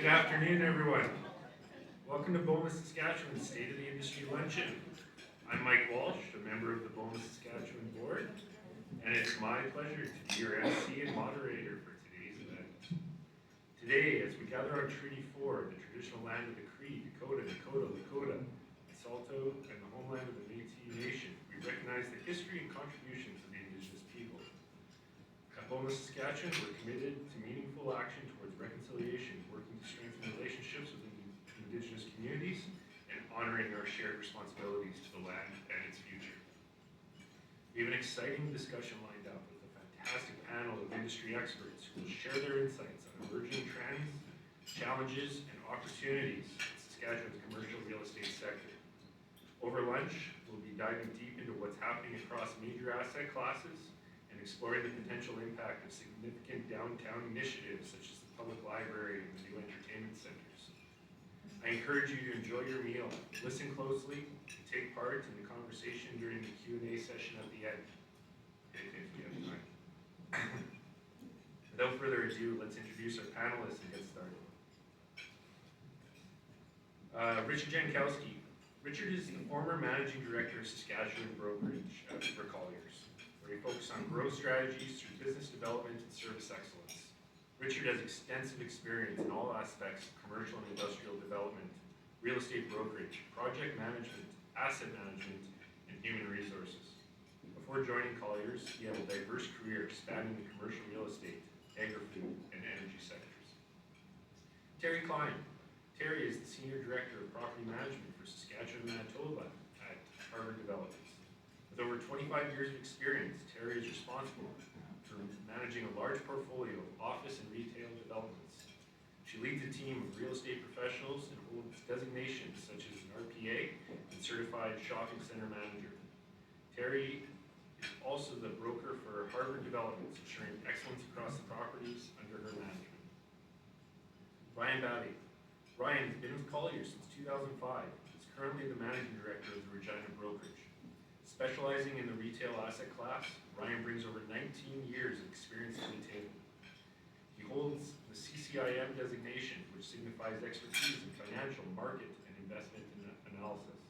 Good afternoon, everyone. Welcome to Boma, Saskatchewan State of the Industry Luncheon. I'm Mike Walch, a member of the Boma, Saskatchewan Board, and it's my pleasure to be your MC and moderator for today's event. Today, as we gather on Treaty 4, the traditional land of the Cree, Dakota, Lakota, and Saulteaux, and the homeland of the Métis Nation, we recognize the history and contributions of the Indigenous people. At Boma, Saskatchewan, we're committed to meaningful action towards reconciliation, working to strengthen relationships with Indigenous communities, and honoring our shared responsibilities to the land and its future. We have an exciting discussion lined up with a fantastic panel of industry experts who will share their insights on emerging trends, challenges, and opportunities in Saskatchewan's commercial real estate sector. Over lunch, we'll be diving deep into what's happening across major asset classes and exploring the potential impact of significant downtown initiatives such as the public library and the new entertainment centers. I encourage you to enjoy your meal, listen closely, and take part in the conversation during the Q&A session at the end, if you have time. Without further ado, let's introduce our panelists and get started. Richard Jankowski. Richard is the former Managing Director of Saskatchewan Brokerage for Colliers, where he focuses on growth strategies through business development and service excellence. Richard has extensive experience in all aspects of commercial and industrial development, real estate brokerage, project management, asset management, and human resources. Before joining Colliers, he had a diverse career spanning the commercial real estate, agri-food, and energy sectors. Terry Klein. Terry is the Senior Director of Property Management for Saskatchewan, Manitoba at Harvard Developments. With over 25 years of experience, Terry is responsible for managing a large portfolio of office and retail developments. She leads a team of real estate professionals and holds designations such as an RPA and Certified Shopping Center Manager. Terry is also the broker for Harvard Developments, ensuring excellence across the properties under her management. Ryan Babby. Ryan has been with Colliers since 2005. He's currently the Managing Director of the Regina Brokerage. Specializing in the retail asset class, Ryan brings over 19 years of experience to the table. He holds the CCIM designation, which signifies expertise in financial, market, and investment analysis.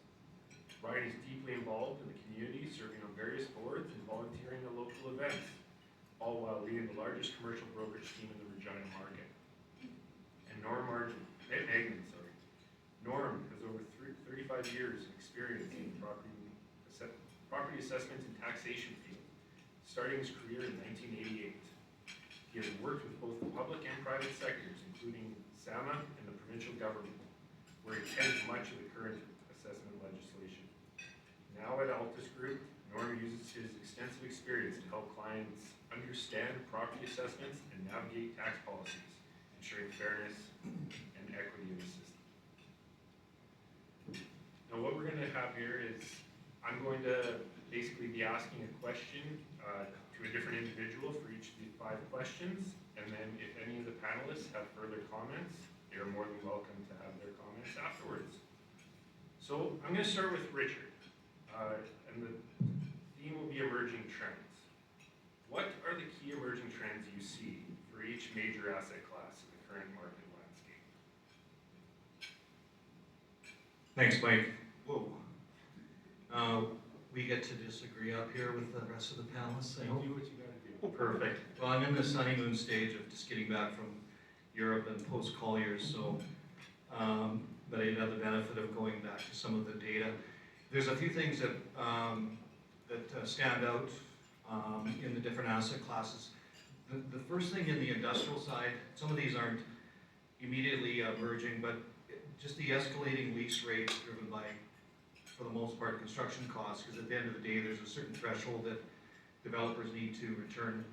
Ryan is deeply involved in the community, serving on various boards and volunteering at local events, all while leading the largest commercial brokerage team in the Regina market. And Norm has over 35 years of experience in property assessment and taxation field, starting his career in 1988. He has worked with both the public and private sectors, including SAMA and the provincial government, where he pens much of the current assessment legislation. Now at Altus Group, Norm uses his extensive experience to help clients understand property assessments and navigate tax policies, ensuring fairness and equity in the system. Now what we're going to have here is I'm going to basically be asking a question to a different individual for each of the 5 questions, and then if any of the panelists have further comments, they are more than welcome to have their comments afterwards. So I'm going to start with Richard, and the theme will be emerging trends. What are the key emerging trends you see for each major asset class in the current market landscape? Thanks, Mike. Whoa. We get to disagree up here with the rest of the panelists. Do what you got to do. Perfect. Well, I'm in the honeymoon stage of just getting back from Europe and post-Colliers, so but I had the benefit of going back to some of the data. There's a few things that stand out in the different asset classes. The first thing in the industrial side, some of these aren't immediately emerging, but just the escalating lease rates driven by, for the most part, construction costs, because at the end of the day, there's a certain threshold that developers need to return.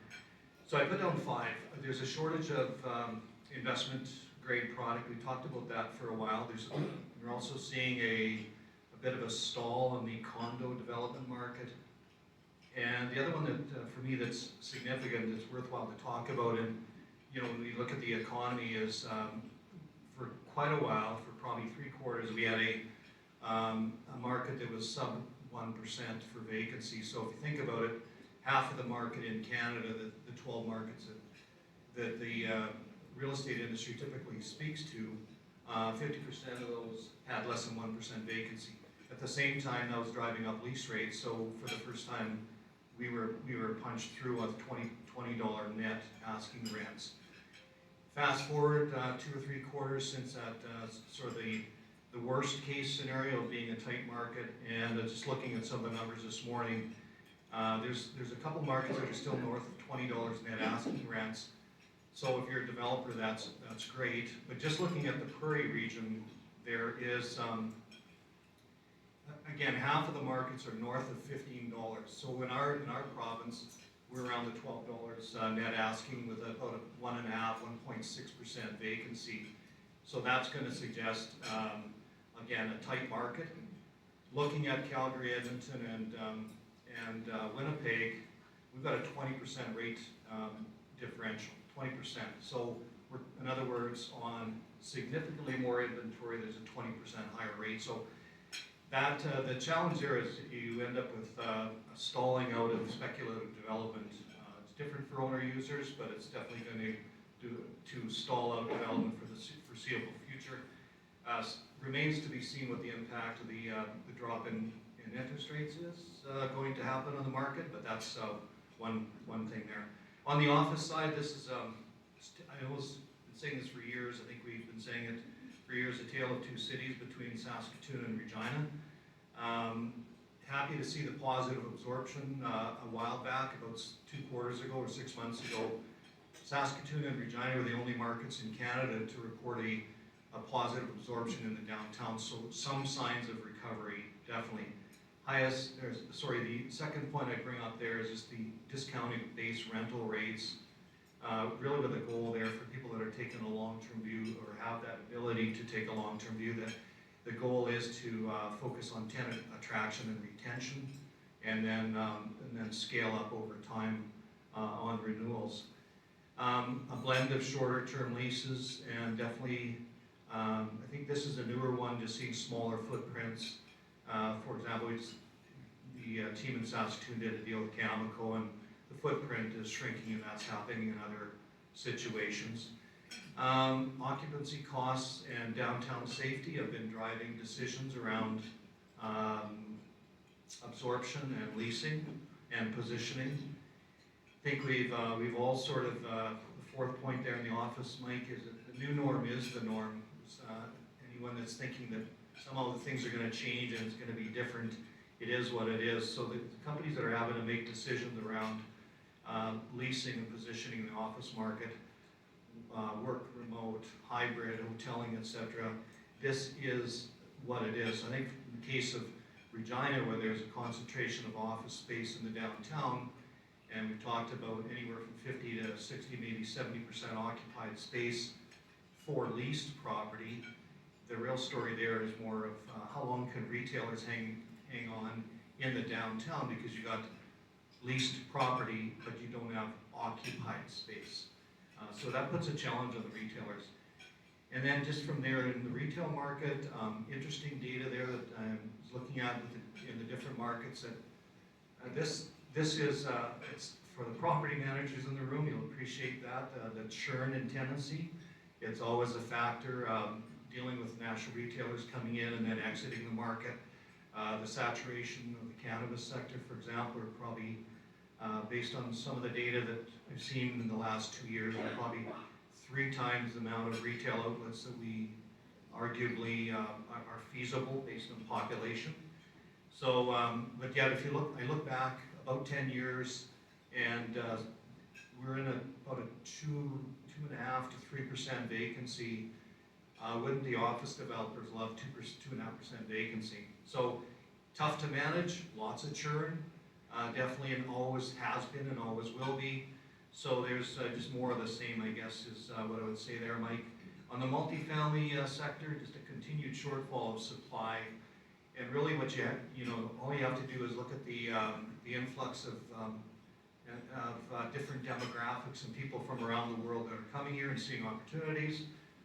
So I put down 5. There's a shortage of investment grade product. We talked about that for a while. We're also seeing a bit of a stall in the condo development market. And the other one that, for me, that's significant, that's worthwhile to talk about, and when we look at the economy, is for quite a while, for probably 3 quarters, we had a market that was sub 1% for vacancy. So if you think about it, half of the market in Canada, the 12 markets that the real estate industry typically speaks to, 50% of those had less than 1% vacancy. At the same time, that was driving up lease rates, so for the first time, we were punched through with $20 net asking rents. Fast forward 2 or 3 quarters since that sort of the worst case scenario of being a tight market, and just looking at some of the numbers this morning, there's a couple markets that are still north of $20 net asking rents. So if you're a developer, that's great. But just looking at the Prairie region, there is again, half of the markets are north of $15. So in our province, we're around the $12 net asking with about a 1.5, 1.6% vacancy. So that's going to suggest, again, a tight market. Looking at Calgary, Edmonton, and Winnipeg, we've got a 20% rate differential, 20%. So we're, in other words, on significantly more inventory, there's a 20% higher rate. So that the challenge there is you end up with a stalling out of speculative development. It's different for owner users, but it's definitely going to stall out development for the foreseeable future. Remains to be seen what the impact of the drop in interest rates is going to happen on the market, but that's one thing there. On the office side, this is, I was been saying this for years, I think we've been saying it for years, a tale of two cities between Saskatoon and Regina. Happy to see the positive absorption a while back, about 2 quarters ago or 6 months ago. Saskatoon and Regina were the only markets in Canada to report a positive absorption in the downtown, so some signs of recovery, definitely. The second point I'd bring up there is just the discounted base rental rates, really with a goal there for people that are taking a long-term view or have that ability to take a long-term view, that the goal is to focus on tenant attraction and retention, and then scale up over time on renewals. A blend of shorter-term leases, and definitely, I think this is a newer one, just seeing smaller footprints. For example, the team in Saskatoon did a deal with Cameco, and the footprint is shrinking, and that's happening in other situations. Occupancy costs and downtown safety have been driving decisions around absorption and leasing and positioning. I think we've all sort of, the fourth point there in the office, Mike, is that the new norm is the norm. Anyone that's thinking that somehow the things are going to change and it's going to be different, it is what it is. So the companies that are having to make decisions around leasing and positioning in the office market, work remote, hybrid, hoteling, etc., this is what it is. I think in the case of Regina, where there's a concentration of office space in the downtown, and we've talked about anywhere from 50 to 60, maybe 70% occupied space for leased property. The real story there is more of how long can retailers hang on in the downtown, because you got leased property, but you don't have occupied space. So that puts a challenge on the retailers. And then just from there in the retail market, interesting data there that I was looking at in the different markets. That this is it's for the property managers in the room. You'll appreciate that the churn in tenancy. It's always a factor. Dealing with national retailers coming in and then exiting the market. The saturation of the cannabis sector, for example, are probably, based on some of the data that I've seen in the last 2 years, are probably 3 times the amount of retail outlets that we arguably are feasible based on population. So, but yet if you look, I look back about 10 years, and we're in about a 2.5 to 3% vacancy. Wouldn't the office developers love 2.5% vacancy? So tough to manage, lots of churn, definitely, and always has been and always will be. So there's just more of the same, I guess, is what I would say there, Mike. On the multifamily sector, just a continued shortfall of supply, and really what all you have to do is look at the influx of different demographics and people from around the world that are coming here and seeing opportunities.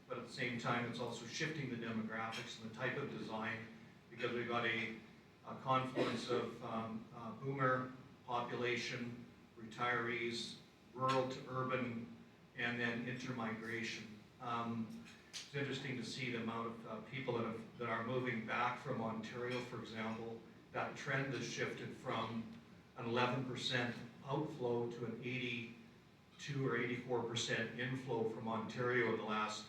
But at the same time, it's also shifting the demographics and the type of design, because we've got a confluence of boomer population, retirees, rural to urban, and then intermigration. It's interesting to see the amount of people that are moving back from Ontario, for example. That trend has shifted from an 11% outflow to an 82 or 84% inflow from Ontario in the last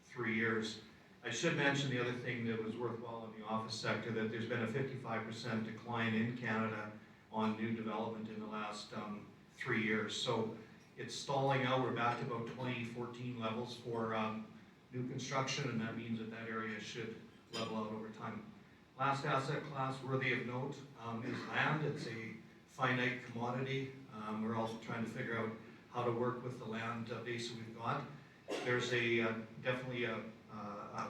3 years. I should mention the other thing that was worthwhile in the office sector, that there's been a 55% decline in Canada on new development in the last 3 years. So it's stalling out. We're back to about 2014 levels for new construction, and that means that that area should level out over time. Last asset class worthy of note is land. It's a finite commodity. We're also trying to figure out how to work with the land base that we've got. There's definitely a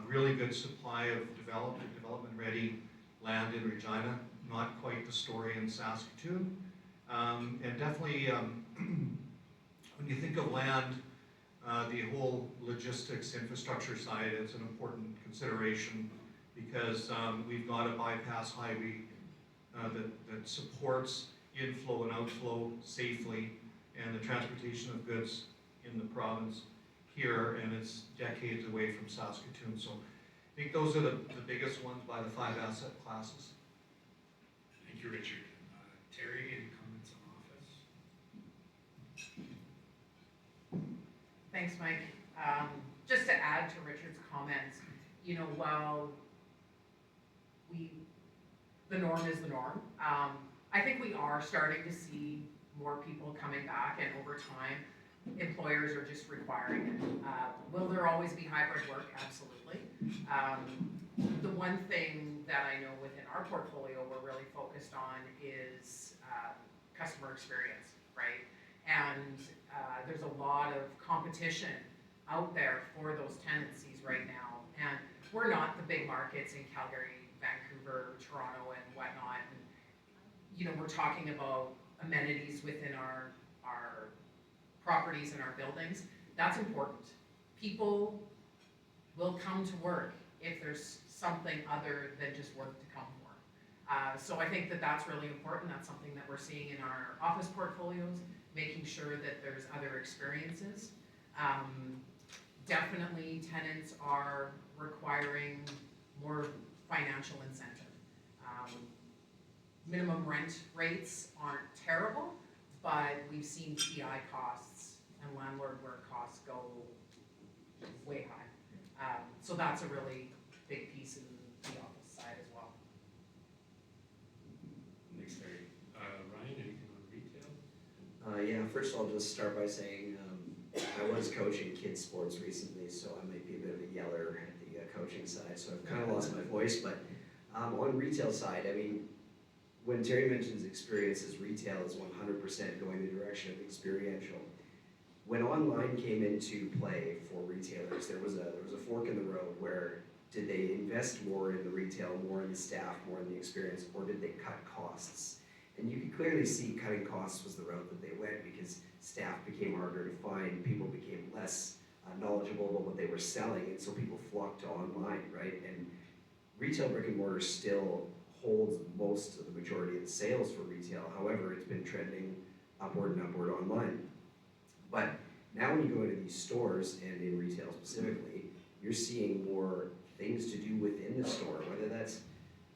really good supply of development-ready land in Regina. Not quite the story in Saskatoon. And definitely, when you think of land, the whole logistics infrastructure side is an important consideration, because we've got a bypass highway that supports inflow and outflow safely, and the transportation of goods in the province here, and it's decades away from Saskatoon. So I think those are the biggest ones by the 5 asset classes. Thank you, Richard. Terry, any comments on office? Thanks, Mike. Just to add to Richard's comments, you know, while the norm is the norm, I think we are starting to see more people coming back, and over time, employers are just requiring it. Will there always be hybrid work? Absolutely. The one thing that I know within our portfolio we're really focused on is customer experience, right? And there's a lot of competition out there for those tenancies right now. And we're not the big markets in Calgary, Vancouver, Toronto, and whatnot. And, you know, we're talking about amenities within our properties and our buildings. That's important. People will come to work if there's something other than just work to come for. So I think that that's really important. That's something that we're seeing in our office portfolios, making sure that there's other experiences. Definitely tenants are requiring more financial incentive. Minimum rent rates aren't terrible, but we've seen TI costs and landlord work costs go way high. So that's a really big piece in the office side as well. Thanks, Terry. Ryan, anything on retail? Yeah, first I'll just start by saying I was coaching kids sports recently, so I might be a bit of a yeller at the coaching side, so I've kind of lost my voice. But on retail side, I mean, when Terry mentions experiences, retail is 100% going the direction of experiential. When online came into play for retailers, there was a fork in the road where did they invest more in the retail, more in the staff, more in the experience, or did they cut costs? And you could clearly see cutting costs was the route that they went, because staff became harder to find, people became less knowledgeable about what they were selling, and so people flocked to online, right? And retail brick and mortar still holds most of the majority of the sales for retail. However, it's been trending upward and upward online. But now when you go into these stores, and in retail specifically, you're seeing more things to do within the store, whether that's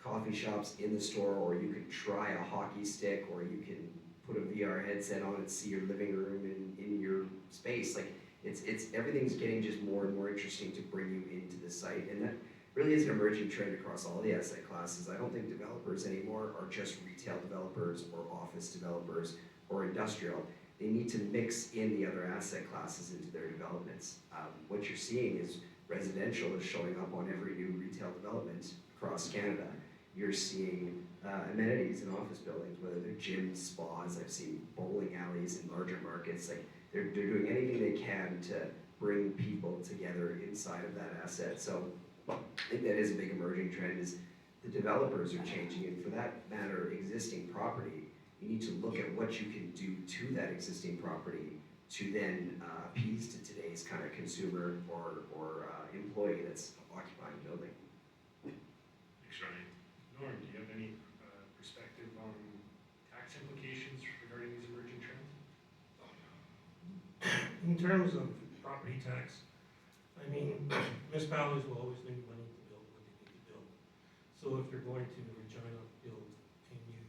coffee shops in the store, or you could try a hockey stick, or you can put a VR headset on and see your living room in your space. Like it's everything's getting just more and more interesting to bring you into the site, and that really is an emerging trend across all the asset classes. I don't think developers anymore are just retail developers or office developers or industrial. They need to mix in the other asset classes into their developments. What you're seeing is residential is showing up on every new retail development across Canada. You're seeing amenities in office buildings, whether they're gyms, spas. I've seen bowling alleys in larger markets. Like they're doing anything they can to bring people together inside of that asset. So I think that is a big emerging trend, is the developers are changing, and for that matter, existing property, you need to look at what you can do to that existing property to then appease to today's kind of consumer or employee that's occupying the building. Thanks, Ryan. Norm, do you have any perspective on tax implications regarding these emerging trends? In terms property tax. I mean, municipalities will always need money to build what they need to build. So if you're going to Regina build a new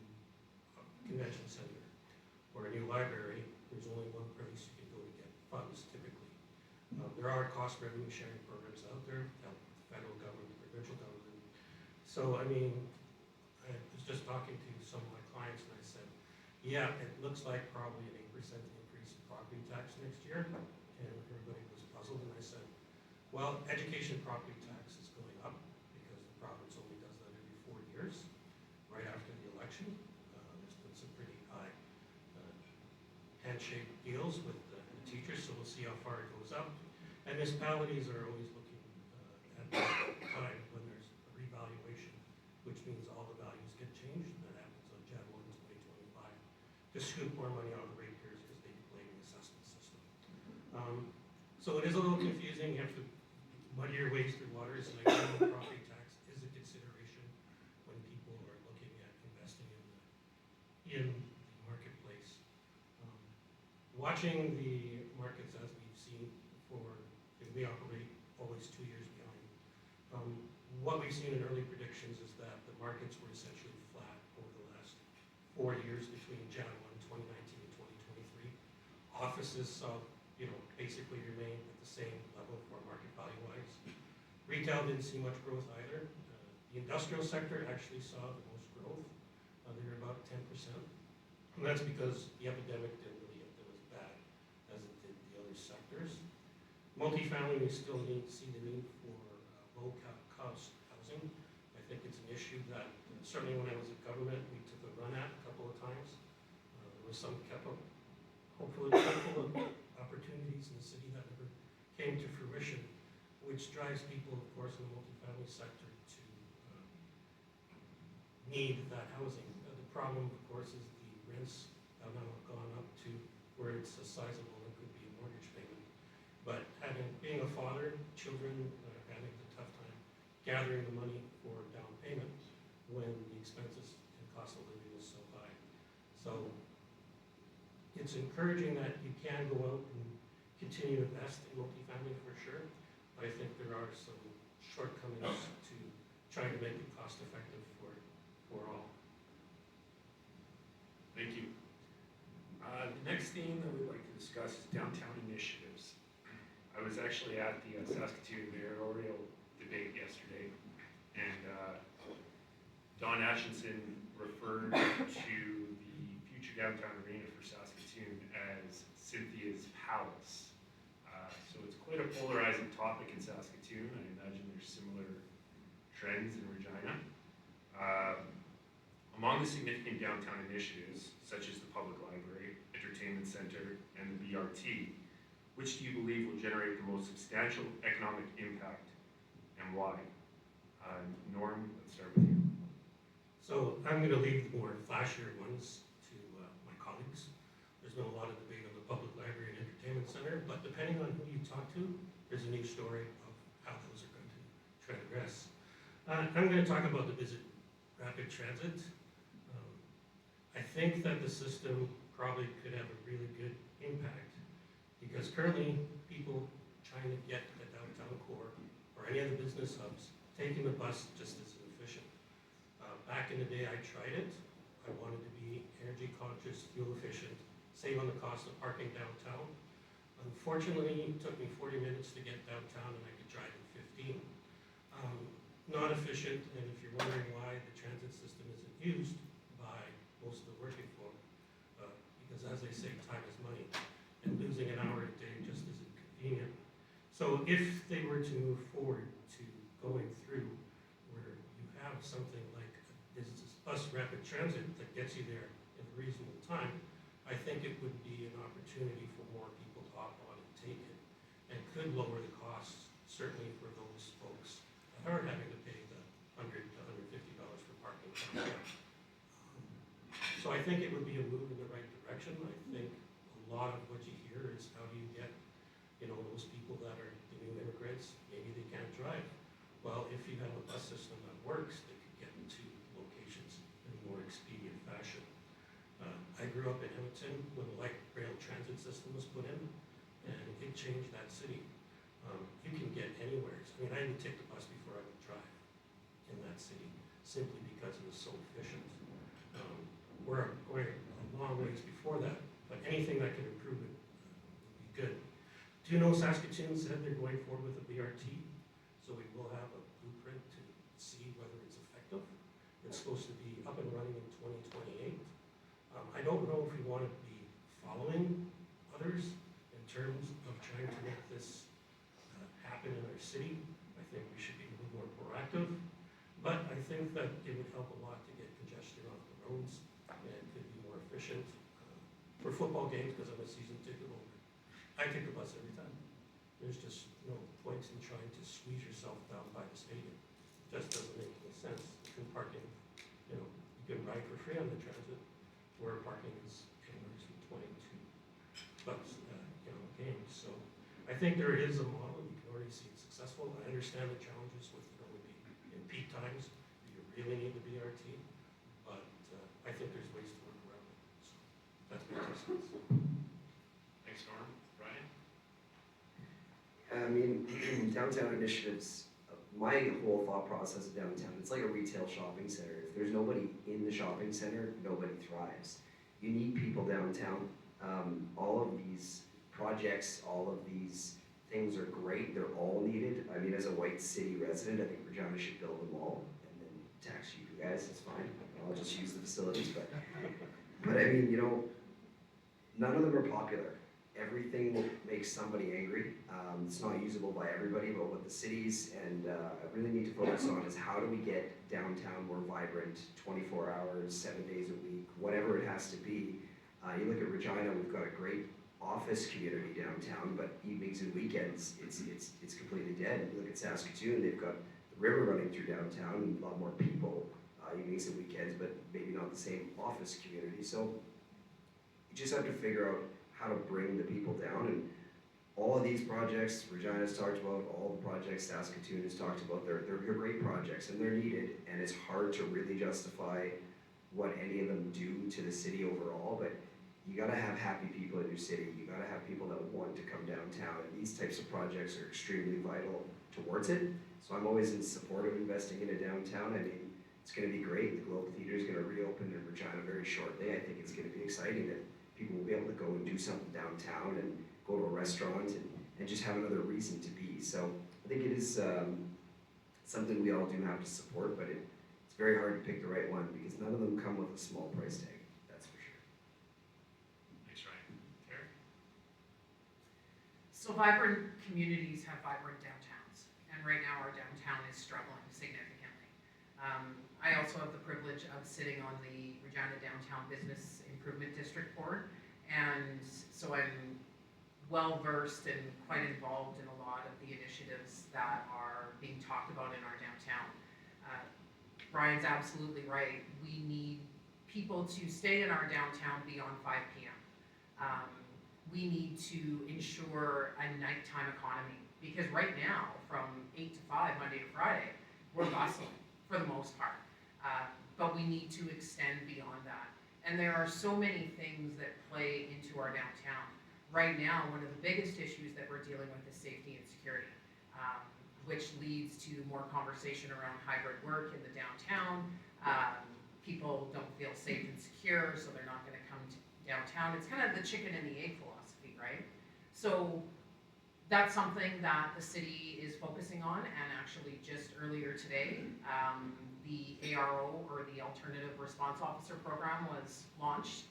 convention center or a new library, there's only one place you can go to get funds typically. There are cost revenue sharing programs out there, help the federal government, the provincial government. So I mean, I was just talking to some of my clients and I said, yeah, it looks like probably an 8% increase in property tax next year. And everybody was puzzled and I said, well, education property tax is going up because the province only does that every 4 years, right after the election. There's been some pretty high handshake deals with the teachers, so we'll see how far it goes up. And municipalities are always looking at the time when there's a revaluation, which means all the values get changed, and that happens on January 1, 2025, to scoop more money out of the ratepayers because they play the assessment system. So it is a little confusing. You have to muddy your ways through waters, and I know property tax is a consideration when people are looking at investing in the marketplace. Watching the markets as we've seen before, we operate always 2 years behind. What we've seen in early predictions is that the markets were essentially flat over the last 4 years between January 1, 2019 and 2023. Offices saw, basically remained at the same level for market value-wise. Retail didn't see much growth either. The industrial sector actually saw the most growth. They were about 10%. And that's because the epidemic didn't really hit them as bad as it did the other sectors. Multifamily, we still see the need for low-cost housing. I think it's an issue that certainly when I was at government, we took a run at a couple of times. There was some hopefully couple of opportunities in the city that never came to fruition, which drives people, of course, in the multifamily sector to need that housing. The problem, of course, is the rents have now gone up to where it's a sizable, it could be a mortgage payment. But being a father, children having a tough time gathering the money for down payment when the expenses and cost of living is so high. So it's encouraging that you can go out and continue to invest in multifamily for sure, but I think there are some shortcomings to trying to make it cost effective for all. Thank you. The next theme that we'd like to discuss is downtown initiatives. I was actually at the Saskatoon mayoral debate yesterday, and Don Atchison referred to the future downtown arena for Saskatoon as Cynthia's Palace. So it's quite a polarizing topic in Saskatoon. I imagine there's similar trends in Regina. Among the significant downtown initiatives, such as the public library, entertainment center, and the BRT, which do you believe will generate the most substantial economic impact and why? Norm, let's start with you. So I'm going to leave the more flashier ones to my colleagues. There's been a lot of debate on the public library and entertainment center, but depending on who you talk to, there's a new story of how those are going to transgress. I'm going to talk about the Visit Rapid Transit. I think that the system probably could have a really good impact because currently people trying to get to the downtown core or any of the business hubs, taking the bus just isn't efficient. Back in the day I tried it. I wanted to be energy conscious, fuel efficient, save on the cost of parking downtown. Unfortunately, it took me 40 minutes to get downtown and I could drive in 15. Not efficient, and if you're wondering why the transit system isn't used by most of the working folk, because as they say, time is money, and losing an hour a day just isn't convenient. So if they were to move forward to going through where you have something like a bus rapid transit that gets you there in a reasonable time, I think it would be an opportunity for more people to hop on and take it, and could lower the costs, certainly for those folks that are having to pay the $100 to $150 for parking. So I think it would be a move in the right direction. I think a lot of what you hear is how do you get, those people that are the new immigrants, maybe they can't drive. Well, if you have a bus system that works, they could get to locations in a more expedient fashion. I grew up in Edmonton when the light rail transit system was put in, and it changed that city. You can get anywhere. I mean, I would take the bus before I would drive in that city, simply because it was so efficient. We're going a long ways before that, but anything that could improve it would be good. Do you know Saskatoon said they're going forward with a BRT? So we will have a blueprint to see whether it's effective. It's supposed to be up and running in 2028. I don't know if we want to be following others in terms of trying to make this happen in our city. I think we should be a little more proactive, but I think that it would help a lot to get congestion off the roads and could be more efficient for football games, because I'm a season ticket holder. I take the bus every time. There's just no point in trying to squeeze yourself down by the stadium. It just doesn't make any sense. You can park in, you can ride for free on the transit, where parking is anywhere from 22 bucks, games. So I think there is a model. You can already see it's successful. I understand the challenges with, in peak times, you really need the BRT, but I think there's ways to work around it. So that's my 2 cents. Thanks, Norm. Brian? I mean, downtown initiatives, my whole thought process of downtown, it's like a retail shopping center. If there's nobody in the shopping center, nobody thrives. You need people downtown. All of these projects, all of these things are great. They're all needed. I mean, as a White City resident, I think Regina should build them all and then tax you guys, it's fine. I'll just use the facilities, but I mean, none of them are popular. Everything will make somebody angry. It's not usable by everybody, but what the cities and I really need to focus on is how do we get downtown more vibrant, 24 hours, 7 days a week, whatever it has to be. You look at Regina, we've got a great office community downtown, but evenings and weekends, it's completely dead. You look at Saskatoon, they've got the river running through downtown, and a lot more people evenings and weekends, but maybe not the same office community. So you just have to figure out how to bring the people down, and all of these projects Regina's talked about, all the projects Saskatoon has talked about, they're great projects and they're needed, and it's hard to really justify what any of them do to the city overall, but you gotta have happy people in your city. You gotta have people that want to come downtown, and these types of projects are extremely vital towards it. So I'm always in support of investing in a downtown. I mean, it's gonna be great. The Globe Theater is gonna reopen in Regina very shortly. I think it's gonna be exciting that people will be able to go and do something downtown and go to a restaurant and just have another reason to be. So I think it is something we all do have to support, but it's very hard to pick the right one because none of them come with a small price tag. So vibrant communities have vibrant downtowns, and right now our downtown is struggling significantly. I also have the privilege of sitting on the Regina Downtown Business Improvement District Board, and so I'm well versed and quite involved in a lot of the initiatives that are being talked about in our downtown. Brian's absolutely right. We need people to stay in our downtown beyond 5 p.m. We need to ensure a nighttime economy, because right now, from 8 to 5, Monday to Friday, we're bustling for the most part. But we need to extend beyond that. And there are so many things that play into our downtown. Right now, one of the biggest issues that we're dealing with is safety and security, which leads to more conversation around hybrid work in the downtown. People don't feel safe and secure, so they're not gonna come to downtown. It's kind of the chicken and the egg philosophy, right? So that's something that the city is focusing on, and actually just earlier today, the ARO, or the Alternative Response Officer Program, was launched.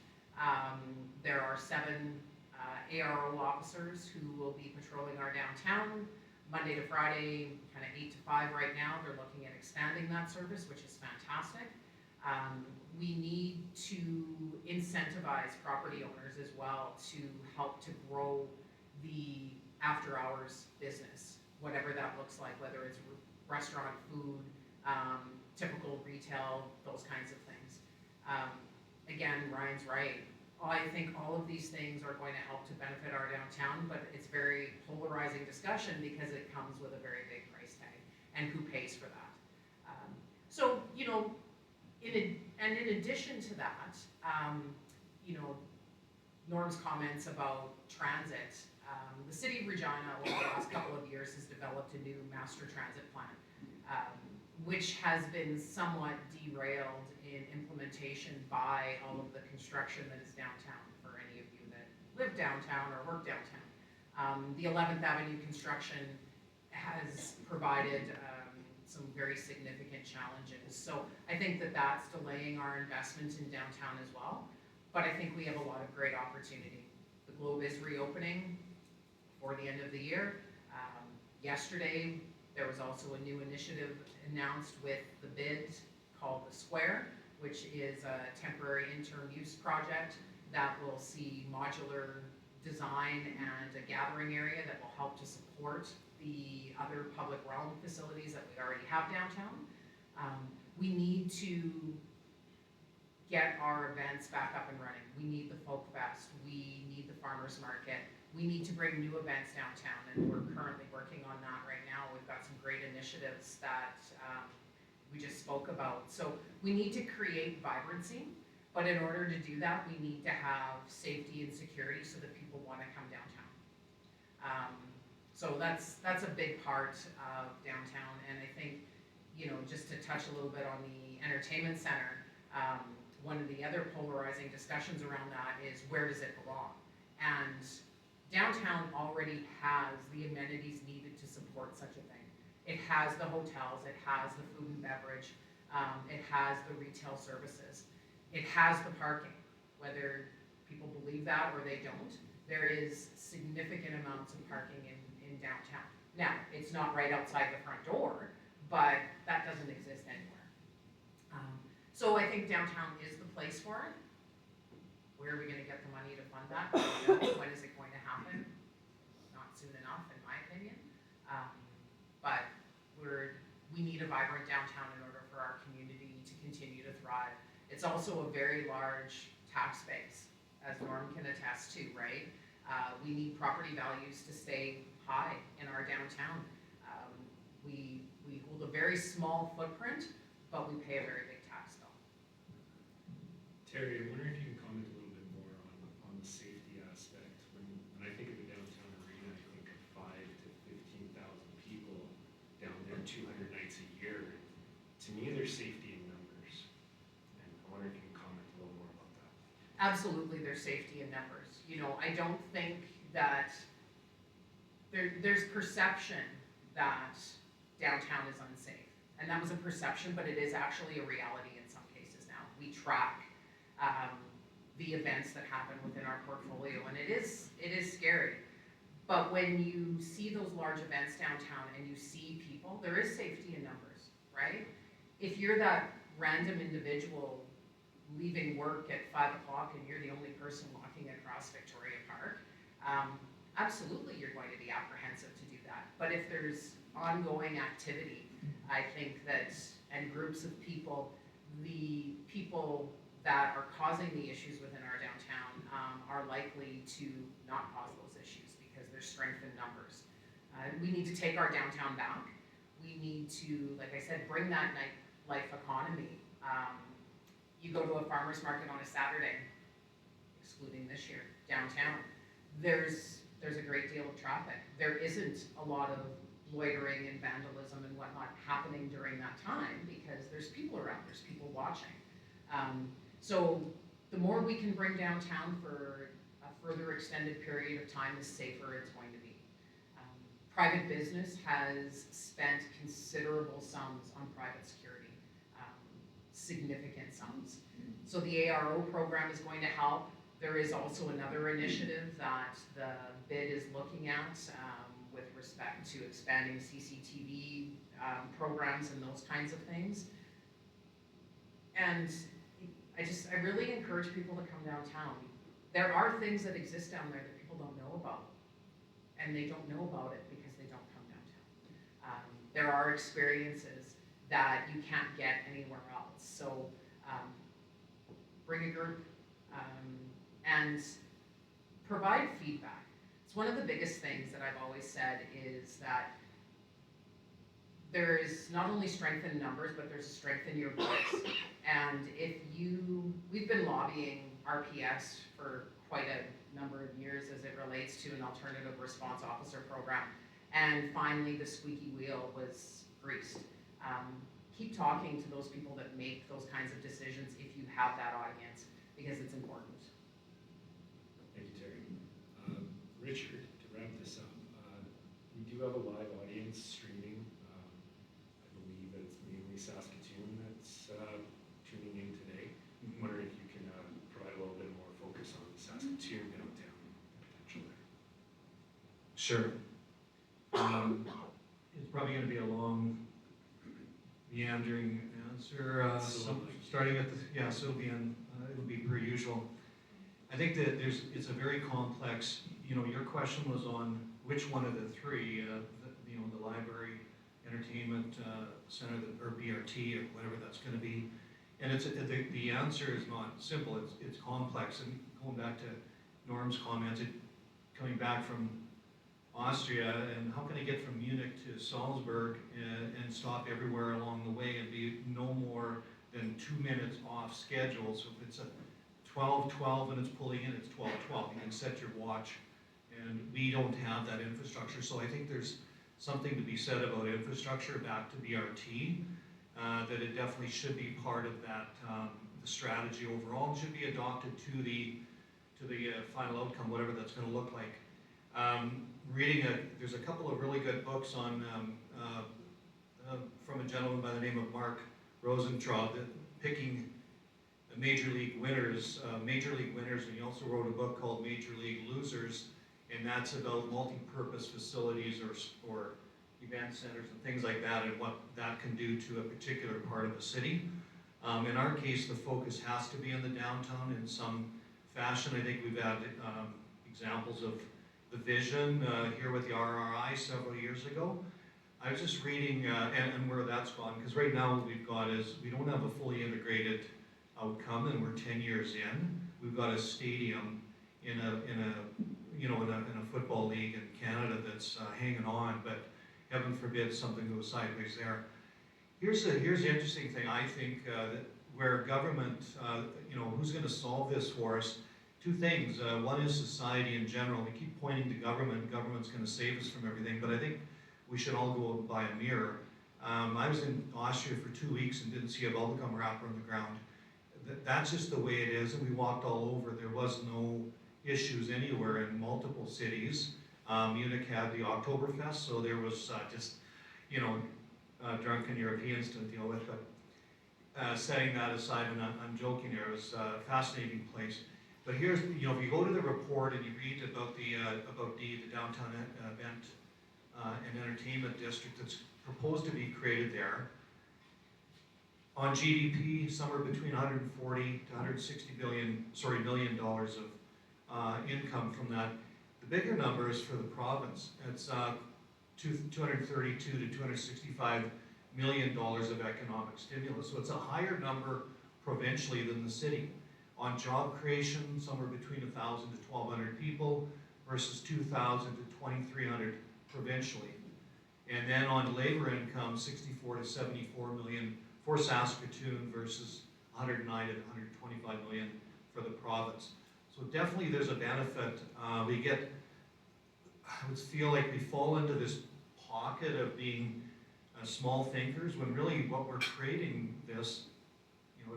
There are 7 ARO officers who will be patrolling our downtown Monday to Friday, kind of 8 to 5 right now. They're looking at expanding that service, which is fantastic. We need to incentivize property owners as well to help to grow the after hours business, whatever that looks like, whether it's restaurant, food, typical retail, those kinds of things. Again, Ryan's right. I think all of these things are going to help to benefit our downtown, but it's very polarizing discussion because it comes with a very big price tag, and who pays for that. So, in addition to that, Norm's comments about transit, The city of Regina over the last couple of years has developed a new master transit plan, which has been somewhat derailed in implementation by all of the construction that is downtown, for any of you that live downtown or work downtown. The 11th Avenue construction has provided some very significant challenges. So I think that that's delaying our investment in downtown as well. But I think we have a lot of great opportunity. The Globe is reopening for the end of the year. Yesterday, there was also a new initiative announced with the bid called the Square, which is a temporary interim use project that will see modular design and a gathering area that will help to support the other public realm facilities that we already have downtown. We need to get our events back up and running. We need the Folk Fest, we need the Farmers Market, we need to bring new events downtown, and we're currently working on that right now. We've got some great initiatives that we just spoke about. So we need to create vibrancy, but in order to do that, we need to have safety and security so that people want to come downtown. So that's a big part of downtown, and I think, you know, just to touch a little bit on the entertainment center, one of the other polarizing discussions around that is, where does it belong? And downtown already has the amenities needed to support such a thing. It has the hotels, it has the food and beverage, it has the retail services, it has the parking. Whether people believe that or they don't, there is significant amounts of parking in downtown. Now, it's not right outside the front door, but that doesn't exist anywhere. So I think downtown is the place for it. Where are we gonna get the money to fund that? When is it going to happen? Not soon enough, in my opinion. But we need a vibrant downtown in order for our community to continue to thrive. It's also a very large tax base, as Norm can attest to, right? We need property values to stay high in our downtown. We hold a very small footprint, but we pay a very big tax bill. Terry, I wonder if you can comment a little bit more on the safety aspect. When I think of the downtown arena, I think of 5,000 to 15,000 people down there 200 nights a year. To me, there's safety in numbers. And I wonder if you can comment a little more about that. Absolutely, there's safety in numbers. You know, I don't think that there's perception that downtown is unsafe. And that was a perception, but it is actually a reality in some cases now. We track the events that happen within our portfolio, and it is scary. But when you see those large events downtown and you see people, there is safety in numbers, right? If you're that random individual leaving work at 5 o'clock and you're the only person walking across Victoria Park, absolutely you're going to be apprehensive to do that. But if there's ongoing activity, I think that, and groups of people, the people that are causing the issues within our downtown are likely to not cause those issues because there's strength in numbers. We need to take our downtown back. We need to, like I said, bring that nightlife economy. You go to a farmer's market on a Saturday, excluding this year, downtown, there's a great deal of traffic. There isn't a lot of loitering and vandalism and whatnot happening during that time because there's people around, there's people watching. So the more we can bring downtown for a further extended period of time, the safer it's going to be. Private business has spent considerable sums on private security, significant sums. So the ARO program is going to help. There is also another initiative that the bid is looking at with respect to expanding CCTV programs and those kinds of things. And I really encourage people to come downtown. There are things that exist down there that people don't know about. And they don't know about it because they don't come downtown. There are experiences that you can't get anywhere else. So bring a group and provide feedback. It's one of the biggest things that I've always said is that there is not only strength in numbers, but there's strength in your voice. And we've been lobbying RPS for quite a number of years as it relates to an alternative response officer program. And finally, the squeaky wheel was greased. Keep talking to those people that make those kinds of decisions if you have that audience, because it's important. Thank you, Terry. Richard, to wrap this up, we do have a live audience streaming. I believe it's mainly Saskatoon that's tuning in today. I'm wondering if you can provide a little bit more focus on Saskatoon downtown potential there. Sure. It's probably gonna be a long, meandering answer, starting at the, yeah, so it'll be per usual. I think that it's a very complex, your question was on which one of the three, the library, entertainment center, or BRT, or whatever that's gonna be. And the answer is not simple, it's complex, and going back to Norm's comment, coming back from Austria, and how can I get from Munich to Salzburg and stop everywhere along the way and be no more than 2 minutes off schedule? So if it's a 12:12 and it's pulling in, it's 12:12. You can set your watch, and we don't have that infrastructure. So I think there's something to be said about infrastructure back to BRT, that it definitely should be part of that, the strategy overall, and should be adopted to the final outcome, whatever that's going to look like. There's a couple of really good books on from a gentleman by the name of Mark Rosentraub, picking major league winners, and he also wrote a book called Major League Losers, and that's about multi-purpose facilities or event centers and things like that, and what that can do to a particular part of the city. In our case, the focus has to be in the downtown in some fashion. I think we've had examples of the vision here with the RRI several years ago. I was just reading and where that's gone, because right now what we've got is we don't have a fully integrated outcome, and we're 10 years in. We've got a stadium in a football league in Canada that's hanging on, but heaven forbid something goes sideways there. Here's the interesting thing, I think, that where government, who's going to solve this for us? Two things. One is society in general. We keep pointing to government. Government's going to save us from everything, but I think we should all go buy a mirror. I was in Austria for 2 weeks and didn't see a bubblegum wrapper on the ground. That's just the way it is, and we walked all over. There was no issues anywhere in multiple cities. Munich had the Oktoberfest, so there was drunken Europeans to deal with, but setting that aside, and I'm joking here, it was a fascinating place. But here's, if you go to the report and you read about the downtown event and entertainment district that's proposed to be created there, on GDP, somewhere between 140 to 160 million dollars of income from that. The bigger number is for the province. It's 232 to 265 million dollars of economic stimulus. So it's a higher number provincially than the city. On job creation, somewhere between 1,000 to 1,200 people versus 2,000 to 2,300 provincially. And then on labor income, 64 to 74 million for Saskatoon versus 109 to 125 million for the province. So definitely there's a benefit. I would feel like we fall into this pocket of being small thinkers, when really what we're creating this,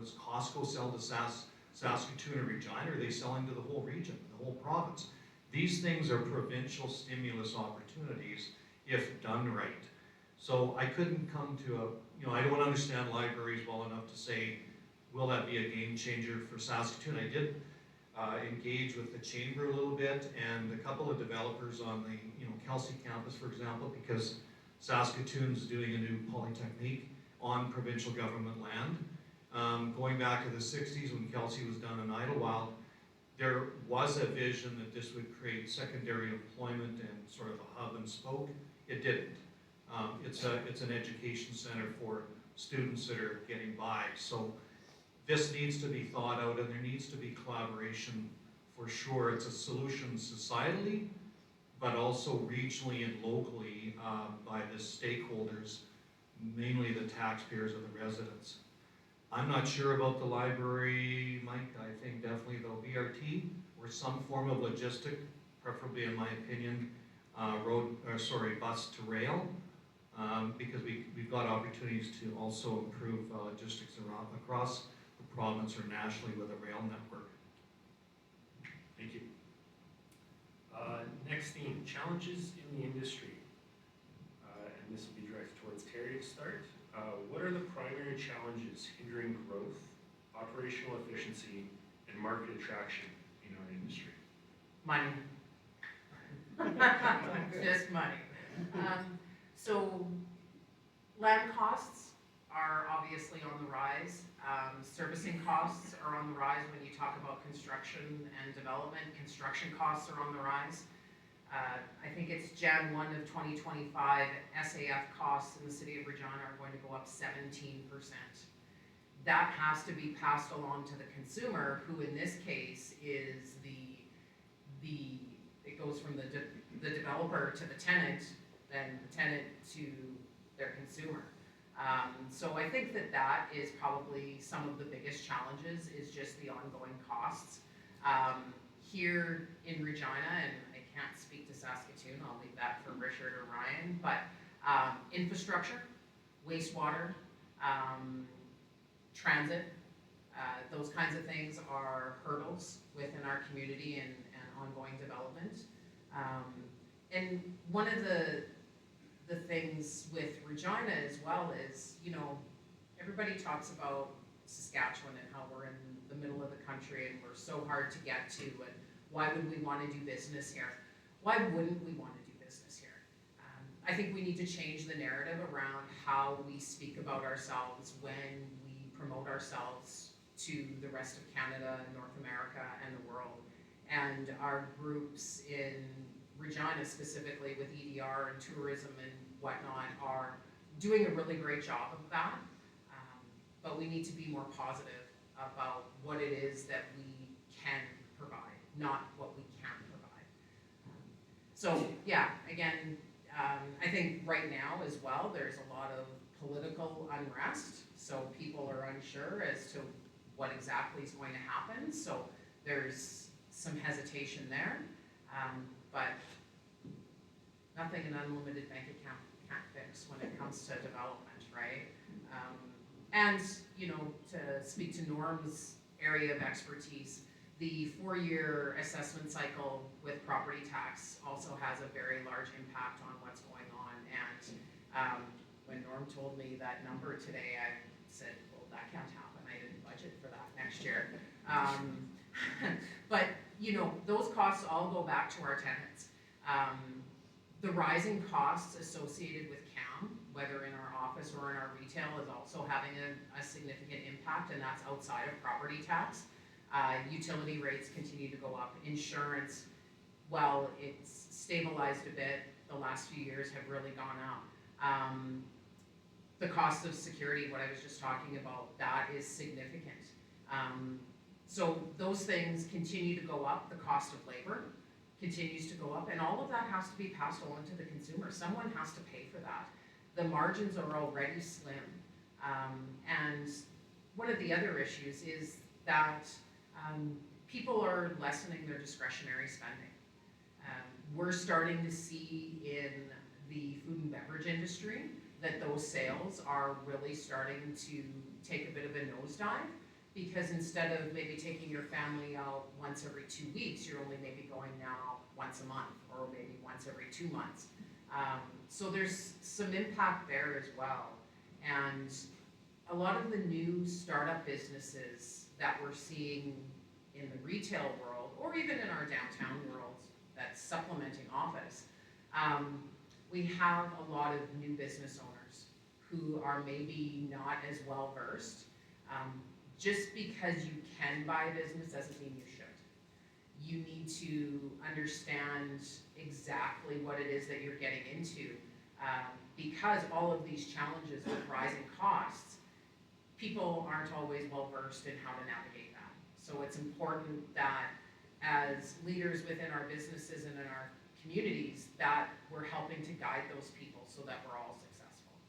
is Costco sell to Saskatoon or Regina, or are they selling to the whole region, the whole province? These things are provincial stimulus opportunities if done right. So I couldn't come to I don't understand libraries well enough to say, will that be a game changer for Saskatoon? I did engage with the chamber a little bit and a couple of developers on the Kelsey campus, for example, because Saskatoon's doing a new polytechnique on provincial government land. Going back to the 60s when Kelsey was done in Idlewild, there was a vision that this would create secondary employment and sort of a hub and spoke. It didn't. It's an education center for students that are getting by. So this needs to be thought out, and there needs to be collaboration for sure. It's a solution societally, but also regionally and locally by the stakeholders, mainly the taxpayers and the residents. I'm not sure about the library, Mike. I think definitely they'll BRT or some form of logistic, preferably in my opinion, bus to rail, because we've got opportunities to also improve logistics across the province or nationally with a rail network. Thank you. Next theme, challenges in the industry. And this will be directed towards Terry to start. What are the primary challenges hindering growth, operational efficiency, and market attraction in our industry? Money. Just money. So land costs are obviously on the rise. Servicing costs are on the rise when you talk about construction and development. Construction costs are on the rise. I think it's Jan 1 of 2025, SAF costs in the city of Regina are going to go up 17%. That has to be passed along to the consumer, who in this case is it goes from the developer to the tenant, then the tenant to their consumer. So I think that is probably some of the biggest challenges, is just the ongoing costs. Here in Regina, and I can't speak to Saskatoon, I'll leave that for Richard or Ryan, but infrastructure, wastewater, transit, those kinds of things are hurdles within our community and ongoing development. And one of the things with Regina as well is, everybody talks about Saskatchewan and how we're in the middle of the country and we're so hard to get to, and why would we want to do business here? Why wouldn't we want to do business here? I think we need to change the narrative around how we speak about ourselves when we promote ourselves to the rest of Canada, North America, and the world. And our groups in Regina, specifically with EDR and tourism and whatnot, are doing a really great job of that. But we need to be more positive about what it is that we can provide, not what we can't provide. So yeah, again, I think right now as well, there's a lot of political unrest. So people are unsure as to what exactly is going to happen. So there's some hesitation there, but nothing an unlimited bank account can't fix when it comes to development, right? And, to speak to Norm's area of expertise, the 4-year assessment cycle with property tax also has a very large impact on what's going on. And when Norm told me that number today, I said, well, that can't happen. I didn't budget for that next year. But, those costs all go back to our tenants. The rising costs associated with CAM, whether in our office or in our retail, is also having a significant impact, and that's outside of property tax. Utility rates continue to go up. Insurance, well, it's stabilized a bit. The last few years have really gone up. The cost of security, what I was just talking about, that is significant. So those things continue to go up. The cost of labor continues to go up, and all of that has to be passed along to the consumer. Someone has to pay for that. The margins are already slim. And one of the other issues is that people are lessening their discretionary spending. We're starting to see in the food and beverage industry that those sales are really starting to take a bit of a nosedive, because instead of maybe taking your family out once every 2 weeks, you're only maybe going now once a month or maybe once every 2 months. So there's some impact there as well. And a lot of the new startup businesses that we're seeing in the retail world, or even in our downtown world that's supplementing office, we have a lot of new business owners who are maybe not as well versed. Just because you can buy a business doesn't mean you should. You need to understand exactly what it is that you're getting into, because all of these challenges with rising costs, people aren't always well versed in how to navigate that. So it's important that as leaders within our businesses and in our communities, that we're helping to guide those people so that we're all successful.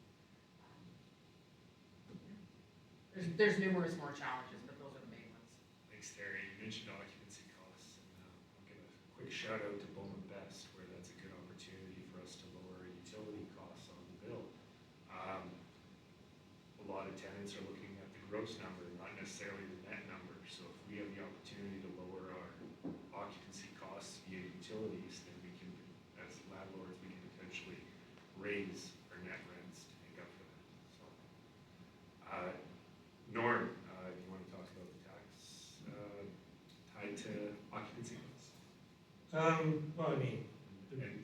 There's numerous more challenges, but those are the main ones. Thanks, Terry. You mentioned occupancy costs, and shout out to Bowman Best, where that's a good opportunity for us to lower utility costs on the bill. A lot of tenants are looking at the gross number, not necessarily the net number. So if we have the opportunity to lower our occupancy costs via utilities, then we can, as landlords, we can potentially raise our net rents to make up for that. So, Norm, do you want to talk about the tax tied to occupancy costs? Well, I mean, And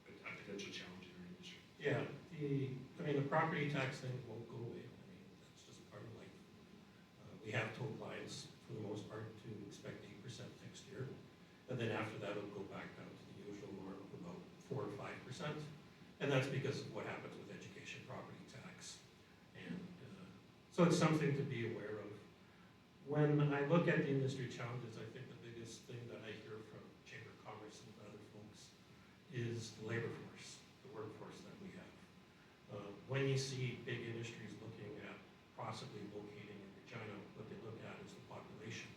a potential challenge in our industry. yeah, the property tax thing won't go away. I mean, that's just part of life. We have told clients, for the most part, to expect 8% next year. And then after that, it'll go back down to the usual norm of about 4 or 5%. And that's because of what happens with education property tax. And so it's something to be aware of. When I look at the industry challenges, I think the biggest thing that I hear from Chamber of Commerce and other folks is the labor force, the workforce that we have. When you see big industries looking at possibly locating in Regina, what they look at is the population.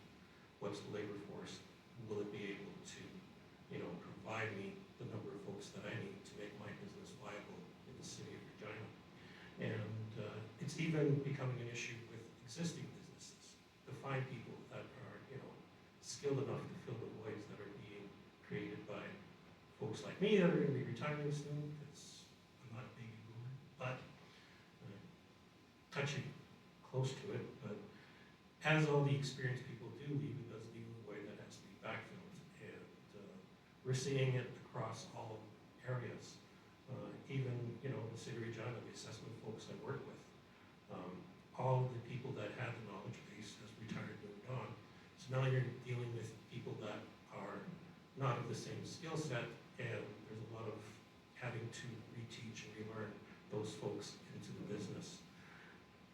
What's the labor force? Will it be able to, provide me the number of folks that I need to make my business viable in the city of Regina? And it's even becoming an issue with existing businesses to find people that are, skilled enough to fill the voids that are being created by folks like me that are going to be retiring soon, because I'm not a baby boomer, but touching close to it. But as all the experienced people do leave, it does leave a void that has to be backfilled. And we're seeing it across all areas. Even, the city of Regina, the assessment folks I work with, all the people that had the knowledge base has retired and moved on. So now you're dealing with people that are not of the same skill set, and there's a lot of having to reteach and relearn those folks into the business.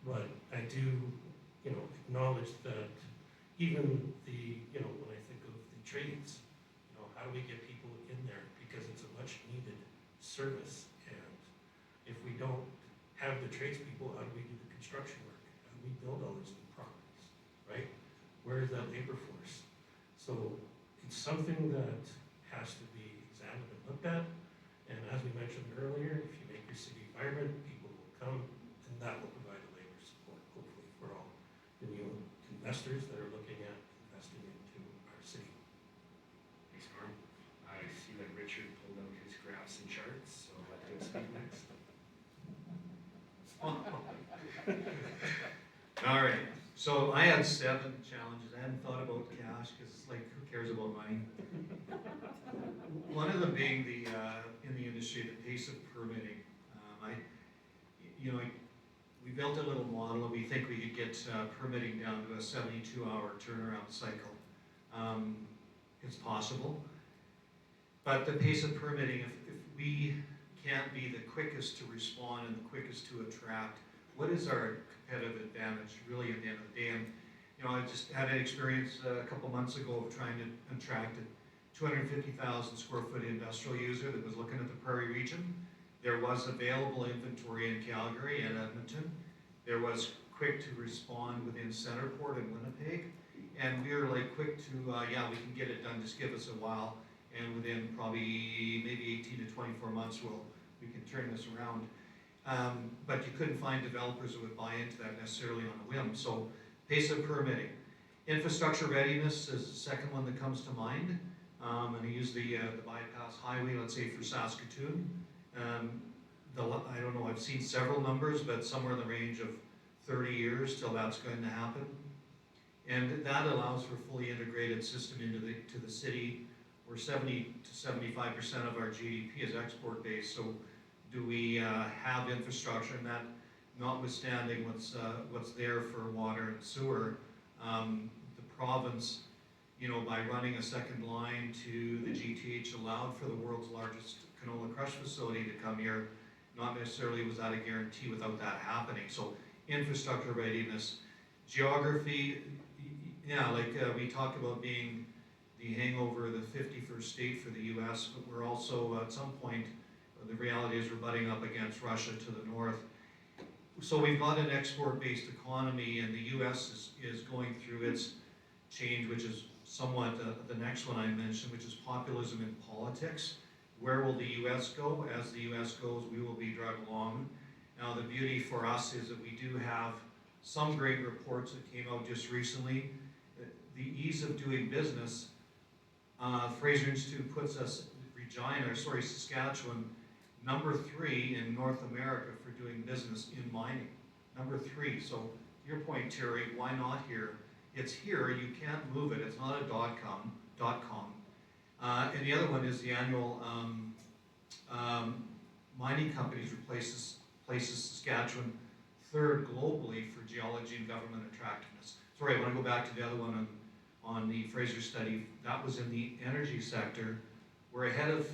But I do, acknowledge that even the, when I think of the trades, how do we get people in there? Because it's a much needed service. And if we don't have the tradespeople, how do we do the construction work? How do we build all these new properties, right? Where is that labor force? So it's something that has to be examined and looked at. And as we mentioned earlier, if you make your city vibrant, people will come, and that will provide the labor support, hopefully, for all the new investors that are looking at investing into our city. Thanks, Norm. I see that Richard pulled out his graphs and charts, so let him speak next. All right, so I had 7 challenges. I hadn't thought about cash, because it's like, who cares about money? One of them being the, in the industry, the pace of permitting. We built a little model, and we think we could get permitting down to a 72-hour turnaround cycle. It's possible. But the pace of permitting, if we can't be the quickest to respond and the quickest to attract, what is our competitive advantage really at the end of the day? And I just had an experience a couple months ago of trying to attract a 250,000 square foot industrial user that was looking at the Prairie region. There was available inventory in Calgary and Edmonton. There was quick to respond within Centerport and Winnipeg. And we were like quick to, yeah, we can get it done, just give us a while. And within probably maybe 18 to 24 months, we can turn this around. But you couldn't find developers that would buy into that necessarily on a whim. So pace of permitting. Infrastructure readiness is the second one that comes to mind. And I use the bypass highway, let's say for Saskatoon. I don't know, I've seen several numbers, but somewhere in the range of 30 years till that's going to happen. And that allows for a fully integrated system to the city, where 70 to 75% of our GDP is export based. So do we have infrastructure, and that notwithstanding what's there for water and sewer, the province, by running a second line to the GTH allowed for the world's largest canola crush facility to come here. Not necessarily was that a guarantee without that happening. So infrastructure readiness, geography, yeah, like we talk about being the hangover of the 51st state for the US, but we're also at some point, the reality is we're butting up against Russia to the north. So we've got an export-based economy, and the US is going through its change, which is somewhat the next one I mentioned, which is populism in politics. Where will the U.S. go? As the U.S. goes, we will be dragged along. Now, the beauty for us is that we do have some great reports that came out just recently. The ease of doing business, Fraser Institute puts us, Saskatchewan, number 3 in North America for doing business in mining. Number 3. So your point, Terry, why not here? It's here, you can't move it. It's not a .com. And the other one is the annual mining companies places Saskatchewan 3rd globally for geology and government attractiveness. Sorry, I want to go back to the other one on the Fraser study. That was in the energy sector. We're ahead of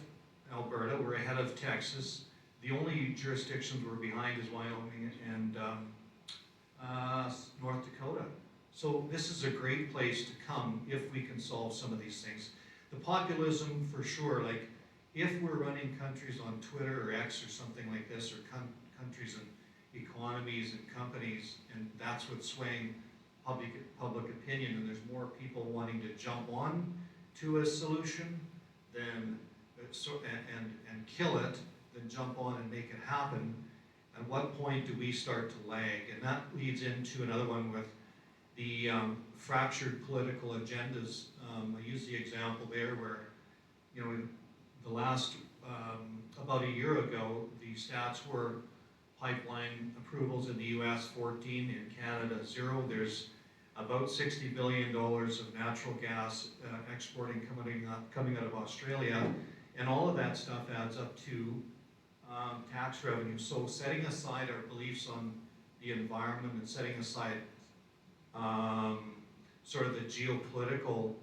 Alberta, we're ahead of Texas. The only jurisdictions we're behind is Wyoming and North Dakota. So this is a great place to come if we can solve some of these things. The populism, for sure, like if we're running countries on Twitter or X or something like this, or countries and economies and companies, and that's what's swaying public opinion, and there's more people wanting to jump on to a solution than and kill it than jump on and make it happen. At what point do we start to lag? And that leads into another one with the fractured political agendas. I use the example there where, you know, the last, about a year ago, the stats were pipeline approvals in the US 14, in Canada 0. There's about $60 billion of natural gas exporting coming out of Australia, and all of that stuff adds up to tax revenue. So setting aside our beliefs on the environment and setting aside sort of the geopolitical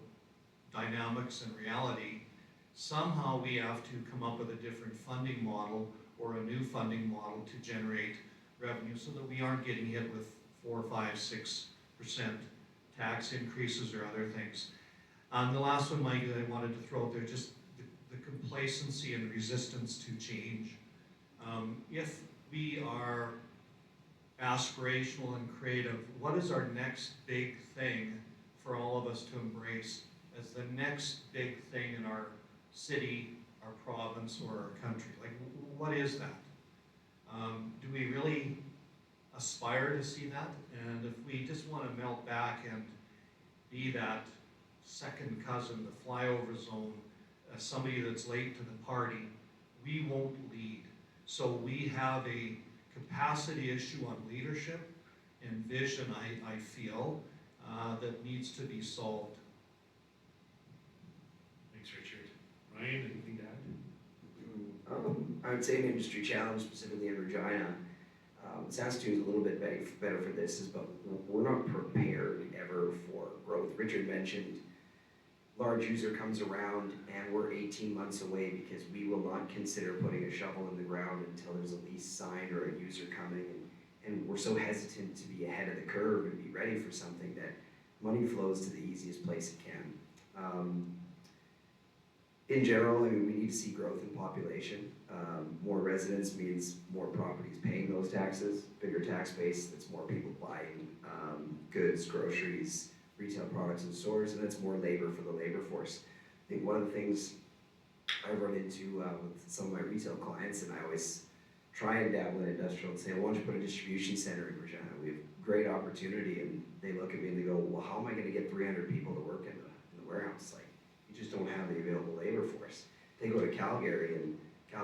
dynamics and reality, somehow we have to come up with a different funding model or a new funding model to generate revenue so that we aren't getting hit with 4, 5, 6% tax increases or other things. The last one, Mike, that I wanted to throw out there, just the complacency and resistance to change. If we are aspirational and creative, what is our next big thing for all of us to embrace as the next big thing in our city, our province, or our country? Like, what is that? Do we really aspire to see that? And if we just want to melt back and be that second cousin, the flyover zone, somebody that's late to the party, we won't lead. So we have a capacity issue on leadership and vision, I feel, that needs to be solved. Thanks, Richard. Ryan, anything to add? I would say an industry challenge, specifically in Regina. Saskatoon is a little bit better for this, but we're not prepared ever for growth. Richard mentioned large user comes around and we're 18 months away because we will not consider putting a shovel in the ground until there's a lease signed or a user coming, and we're so hesitant to be ahead of the curve and be ready for something that money flows to the easiest place it can. In general, I mean, we need to see growth in population. More residents means more properties paying those taxes, bigger tax base, that's more people buying goods, groceries, retail products in stores, and that's more labor for the labor force. I think one of the things I run into with some of my retail clients, and I always try and dabble in industrial and say, why don't you put a distribution center in Regina? We have great opportunity, and they look at me and they go, well, how am I going to get 300 people to work in the warehouse? Like, you just don't have the available labor force. They go to Calgary, and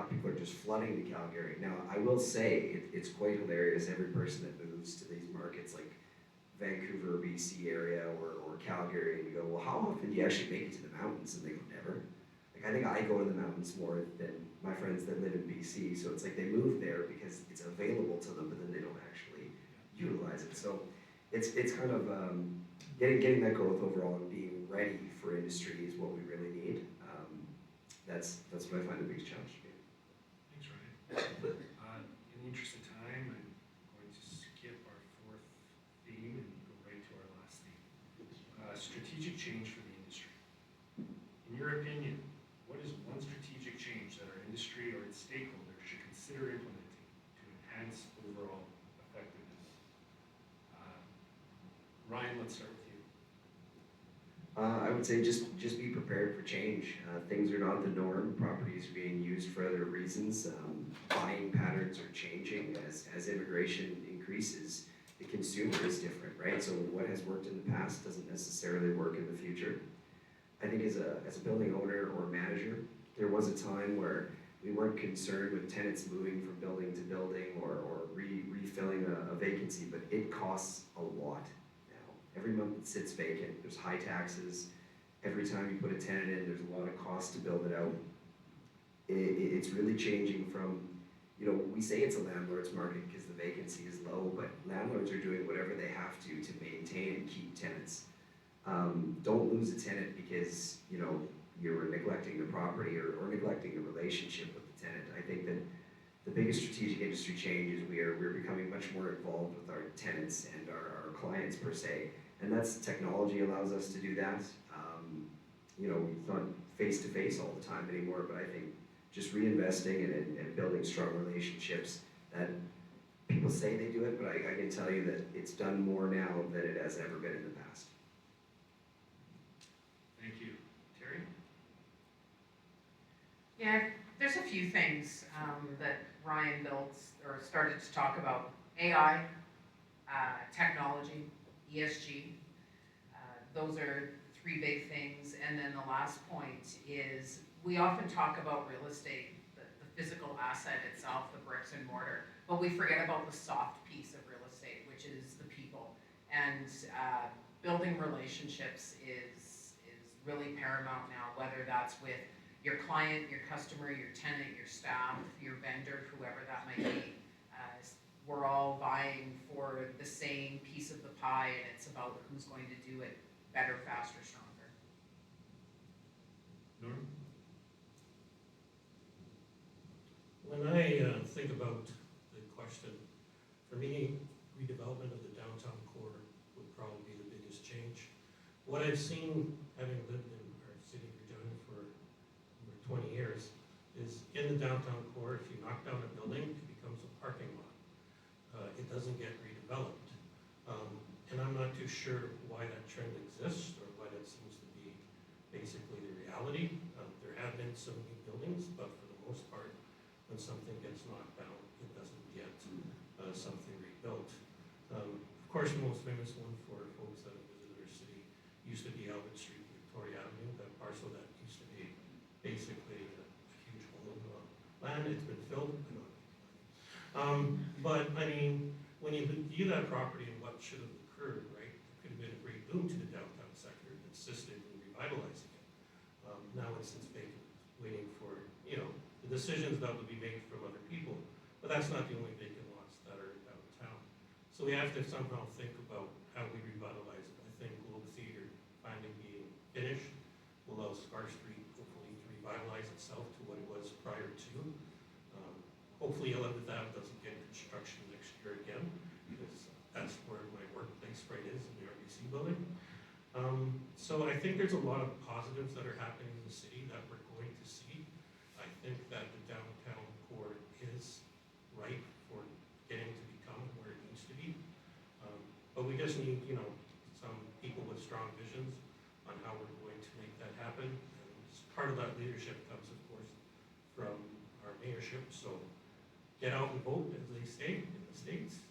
people are just flooding to Calgary. Now, I will say, it's quite hilarious, every person that moves to these markets, like Vancouver, BC area, or Calgary, and you go, well, how often do you actually make it to the mountains? And they go, never. Like, I think I go to the mountains more than my friends that live in BC, so it's like they move there because it's available to them, but then they don't actually utilize it. So it's kind of getting that growth overall and being ready for industry is what we really need. That's what I find the biggest challenge to be. Thanks, Ryan. In the interest of time, I'm going to skip our fourth theme and go right to our last theme. Strategic change for the industry. In your opinion, what is one strategic change that our industry or its stakeholders should consider implementing to enhance overall effectiveness? Ryan, let's start with you. I would say just be prepared for change. Things are not the norm. Properties are being used for other reasons. Buying patterns are changing as immigration increases. The consumer is different, right? So what has worked in the past doesn't necessarily work in the future. I think as a building owner or manager, there was a time where we weren't concerned with tenants moving from building to building or refilling a vacancy, but it costs a lot now. Every month it sits vacant, there's high taxes. Every time you put a tenant in, there's a lot of cost to build it out. It's really changing from, we say it's a landlord's market because the vacancy is low, but landlords are doing whatever they have to maintain and keep tenants. Don't lose a tenant because, you're neglecting the property or neglecting the relationship with the tenant. I think that the biggest strategic industry change is we're becoming much more involved with our tenants and our clients per se, and that's technology allows us to do that. It's not face to face all the time anymore, but I think just reinvesting and building strong relationships that people say they do it, but I can tell you that it's done more now than it has ever been in the past. Thank you. Terry? Yeah, there's a few things that Ryan built or started to talk about. AI, technology, ESG. Those are three big things. And then the last point is we often talk about real estate, the physical asset itself, the bricks and mortar, but we forget about the soft piece of real estate, which is the people. And building relationships is really paramount now, whether that's with your client, your customer, your tenant, your staff, your vendor, whoever that might be. We're all vying for the same piece of the pie, and it's about who's going to do it better, faster, stronger. Norm? When I think about the question, for me, redevelopment of the downtown core would probably be the biggest change. What I've seen, having lived in our city of Regina for over 20 years, is in the downtown core, if you knock down a building, it becomes a parking lot. It doesn't get redeveloped. And I'm not too sure why that trend exists or why that seems to be basically the reality. There have been some new buildings, but for the most part, when something gets knocked down, it doesn't get something rebuilt. Of course, the most famous one for folks that have visited our city used to be Albert Street, Victoria Avenue, that parcel that used to be basically a huge hole in the land. It's been filled. But I mean, when you view that property and what should have occurred, right, it could have been a great boom to the downtown sector, assisted in revitalizing it. Now it's vacant, waiting for, the decisions that will be made from other people. But that's not the only vacant lots that are downtown. So we have to somehow think about how we revitalize it. I think Globe Theater finally being finished will allow Scar Street hopefully to revitalize itself to what it was prior to. Hopefully 11th Ave doesn't get construction next year again, because that's where my workplace right is, in the RBC building. So I think there's a lot of positives that are happening in the city that we're going to see. I think that the downtown core is ripe for getting to become where it needs to be. But we just need, some people with strong visions on how we're going to make that happen. And part of that leadership comes, of course, from our mayorship. So get out and vote, as they say in the States.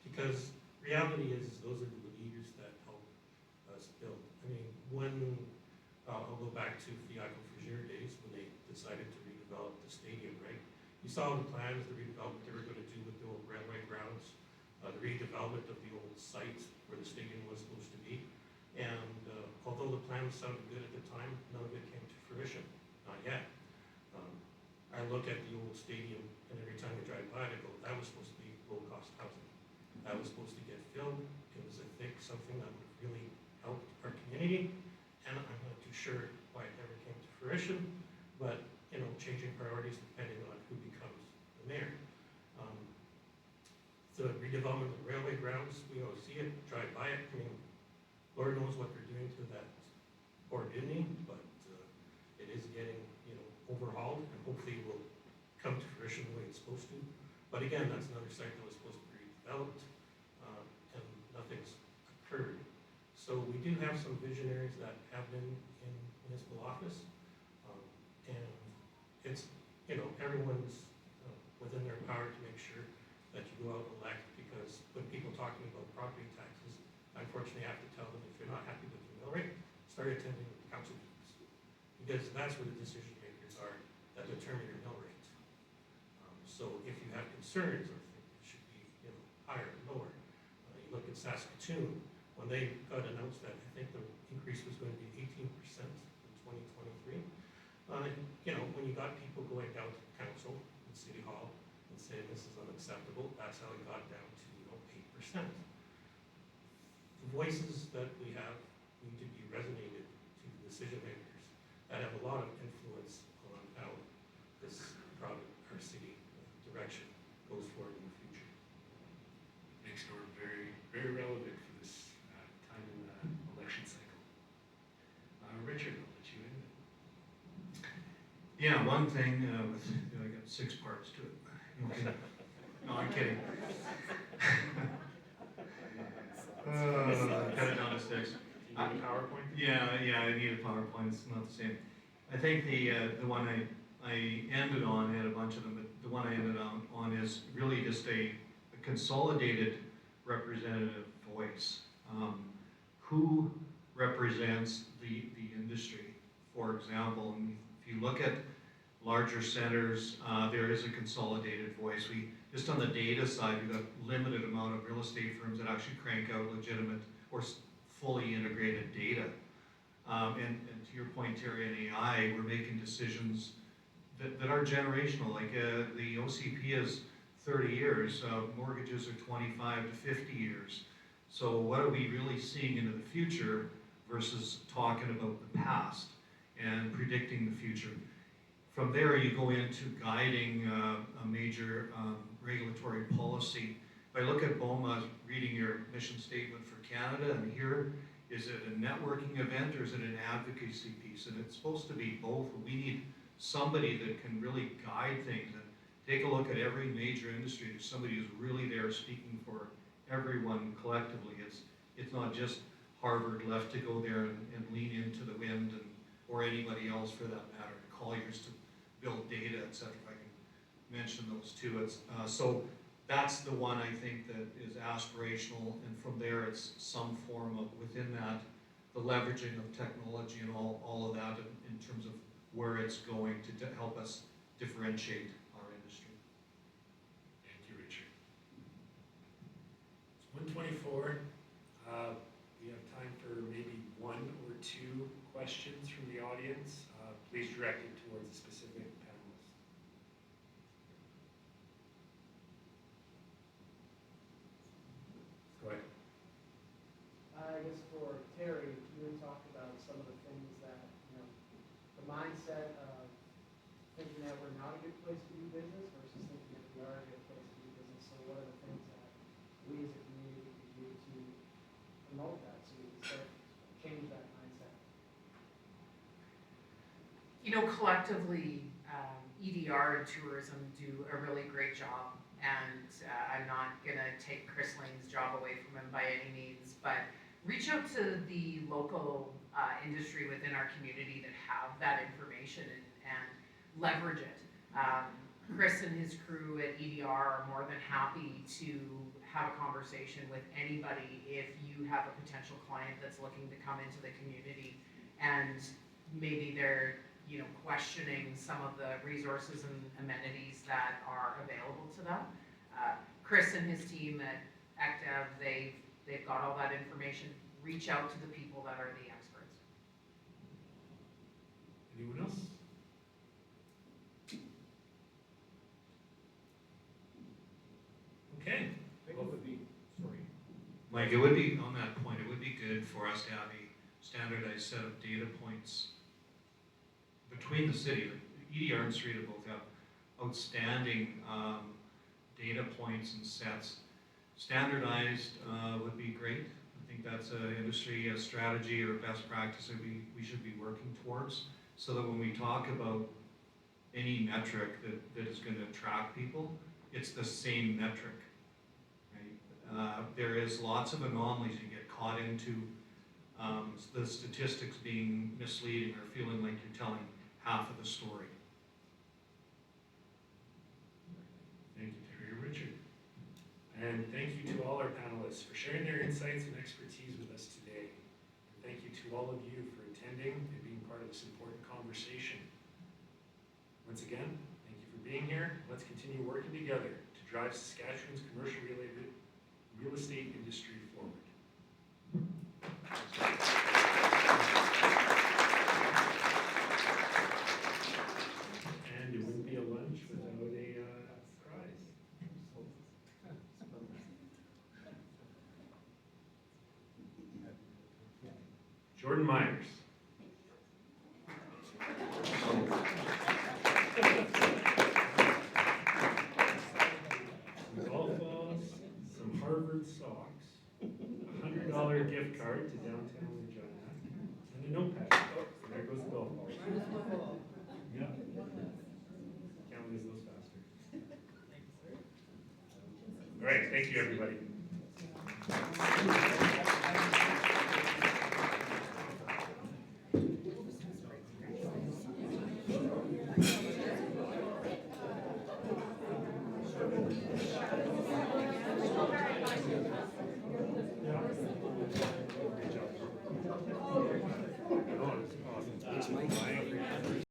Because reality is those are the leaders that help us build. I mean, when, I'll go back to Fiacco Frazier days when they decided to redevelop the stadium, right? You saw the plans, the redevelopment they were going to do with the old railway grounds, the redevelopment of the old site where the stadium was supposed to be. And although the plans sounded good at the time, none of it came to fruition, not yet. I look at the old stadium, and every time I drive by it, I go, that was supposed to be low-cost housing. That was supposed to get filled. It was, I think, something that would really help our community, and I'm not too sure why it never came to fruition, but, changing priorities depending on who becomes the mayor. The redevelopment of the railway grounds, we all see it, drive by it. I mean, Lord knows what they're doing to that poor building, but it is getting, overhauled, and hopefully will come to fruition the way it's supposed to. But again, that's another site that was supposed to be redeveloped, and nothing's occurred. So we we do have some visionaries that have been in municipal office, and it's, everyone's within their power to make sure that you go out and elect, because when people talk to me about property taxes, I unfortunately have to tell them, if you're not happy with your mill rate, start attending council meetings, because that's where the decision makers are that determine your mill rate. So if you have concerns or think it should be, higher or lower, you look at Saskatoon, when they got announced that I think the increase was going to be 18% in 2023. When you got people going down to council and city hall and saying this is unacceptable, that's how it got down to 8%. The voices that we have need to be resonated to the decision makers that have a lot of influence on how this product, our city direction goes forward in the future. Makes Norm very, very relevant for this time in the election cycle. Richard, I'll let you in. Yeah, one thing, I got 6 parts to it. Okay. No, I'm kidding. Cut it down to 6. Do you need a PowerPoint? Yeah, I need a PowerPoint, it's not the same. I think the one I ended on, I had a bunch of them, but the one I ended on is really just a consolidated representative voice. Who represents the industry? For example, if you look at larger centers, there is a consolidated voice. Just on the data side, we've got limited amount of real estate firms that actually crank out legitimate or fully integrated data. And to your point, Terry, in AI, we're making decisions that are generational. Like the OCP is 30 years, mortgages are 25 to 50 years. So what are we really seeing into the future versus talking about the past and predicting the future? From there, you go into guiding a major regulatory policy. If I look at BOMA, reading your mission statement for Canada, and here, is it a networking event or is it an advocacy piece? And it's supposed to be both. We need somebody that can really guide things and take a look at every major industry. There's somebody who's really there speaking for everyone collectively. It's not just Harvard left to go there and lean into the wind, or anybody else for that matter, Colliers to build data, et cetera. If I can mention those two. So that's the one I think that is aspirational, and from there it's some form of, within that, the leveraging of technology and all of that in terms of where it's going to help us differentiate our industry. Thank you, Richard. It's 1:24. We have time for maybe 1 or 2 questions from the audience. Please direct it towards a specific panelist. Go ahead. I guess for Terry, you had talked about some of the things that, the mindset of thinking that we're not a good place to do business versus thinking that we are a good place to do business. So what are the things that we as a community can do to promote that so we can start to change that mindset? Collectively, EDR and tourism do a really great job, and I'm not gonna take Chris Lane's job away from him by any means, but reach out to the local industry within our community that have that information and leverage it. Chris and his crew at EDR are more than happy to have a conversation with anybody if you have a potential client that's looking to come into the community and maybe they're questioning some of the resources and amenities that are available to them. Chris and his team at ECDEV, they've got all that information. Reach out to the people that are the experts. Anyone else? Okay. Mike, it would be, on that point, it would be good for us to have a standardized set of data points between the city. EDR and Street both have outstanding data points and sets. Standardized would be great. I think that's an industry strategy or best practice that we should be working towards, so that when we talk about any metric that is going to attract people, it's the same metric. Right? There is lots of anomalies. You get caught into the statistics being misleading or feeling like you're telling half of the story. Thank you, Terry and Richard. And thank you to all our panelists for sharing their insights and expertise with us today. And thank you to all of you for attending and being part of this important conversation. Once again, thank you for being here. Let's continue working together to drive Saskatchewan's commercial real estate industry forward. And it wouldn't be a lunch without a prize. Jordan Myers. Some golf balls, some Harvard socks, $100 gift card to downtown Regina, and a notepad. Oh, there goes the golf ball. Yeah. Can't lose those faster. All right, thank you, everybody.